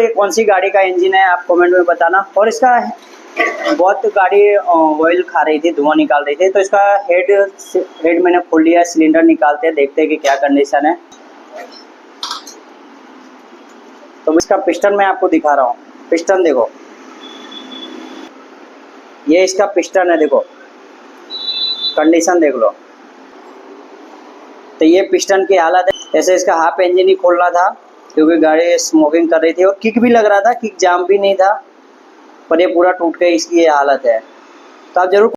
ये कौन सी गाड़ी का इंजन है आप कमेंट में बताना। और इसका बहुत गाड़ी ऑयल खा रही थी, धुआं निकाल रही थी, तो इसका हेड मैंने खोल लिया, सिलेंडर निकालते हैं, देखते हैं कि क्या कंडीशन है। तो इसका पिस्टन मैं आपको दिखा रहा हूँ। पिस्टन देखो, ये इसका पिस्टन है, देखो कंडीशन देख लो। तो ये पिस्टन की हालत है। ऐसे इसका हाफ इंजन ही खोलना था क्योंकि गाड़ी स्मोकिंग कर रही थी और किक भी लग रहा था, किक जाम भी नहीं था, पर ये पूरा टूट के इसकी ये हालत है। तो आप जरूर